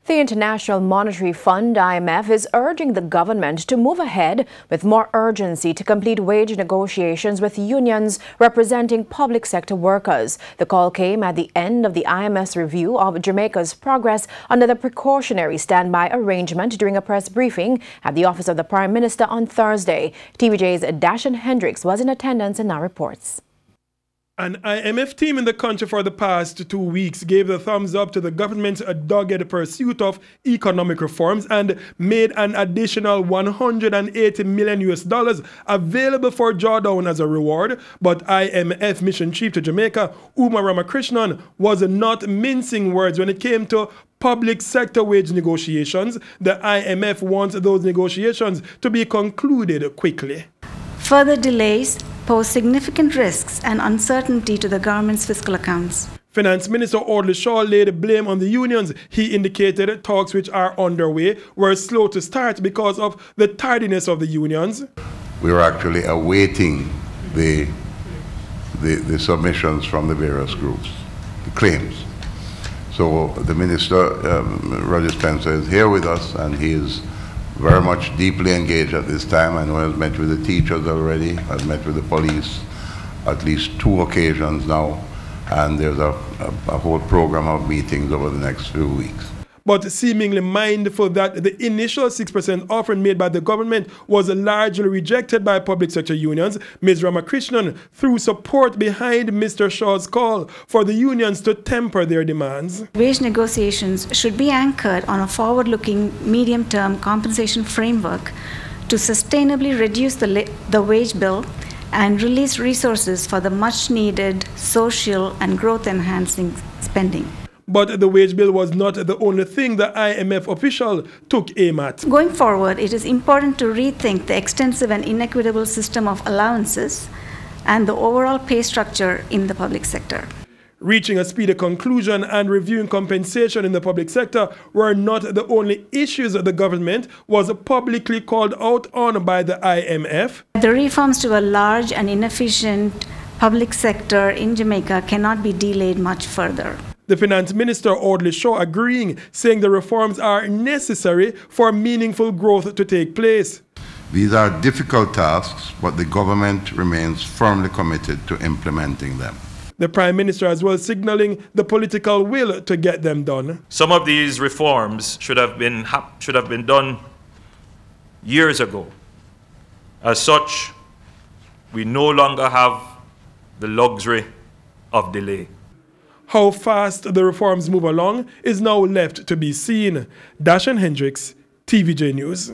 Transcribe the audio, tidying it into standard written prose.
The International Monetary Fund, IMF, is urging the government to move ahead with more urgency to complete wage negotiations with unions representing public sector workers. The call came at the end of the IMF's review of Jamaica's progress under the precautionary standby arrangement during a press briefing at the office of the Prime Minister on Thursday. TVJ's Dashan Hendricks was in attendance and now reports. An IMF team in the country for the past 2 weeks gave the thumbs up to the government's dogged pursuit of economic reforms and made an additional $180 million available for drawdown as a reward. But IMF Mission Chief to Jamaica, Uma Ramakrishnan, was not mincing words when it came to public sector wage negotiations. The IMF wants those negotiations to be concluded quickly. Further delays pose significant risks and uncertainty to the government's fiscal accounts. Finance Minister Audley Shaw laid blame on the unions. He indicated talks which are underway were slow to start because of the tardiness of the unions. We were actually awaiting the submissions from the various groups, the claims. So the Minister, Roger Spencer, is here with us, and he is very much deeply engaged at this time. I know he has met with the teachers already, has met with the police at least 2 occasions now, and there's a whole program of meetings over the next few weeks. But seemingly mindful that the initial 6% offering made by the government was largely rejected by public sector unions, Ms. Ramakrishnan threw support behind Mr. Shaw's call for the unions to temper their demands. Wage negotiations should be anchored on a forward-looking medium-term compensation framework to sustainably reduce the wage bill and release resources for the much-needed social and growth-enhancing spending. But the wage bill was not the only thing the IMF official took aim at. Going forward, it is important to rethink the extensive and inequitable system of allowances and the overall pay structure in the public sector. Reaching a speedy conclusion and reviewing compensation in the public sector were not the only issues the government was publicly called out on by the IMF. The reforms to a large and inefficient public sector in Jamaica cannot be delayed much further. The Finance Minister Audley Shaw agreeing, saying the reforms are necessary for meaningful growth to take place. These are difficult tasks, but the government remains firmly committed to implementing them. The Prime Minister as well signaling the political will to get them done. Some of these reforms should have been done years ago. As such, we no longer have the luxury of delay. How fast the reforms move along is now left to be seen. Dashan Hendricks, TVJ News.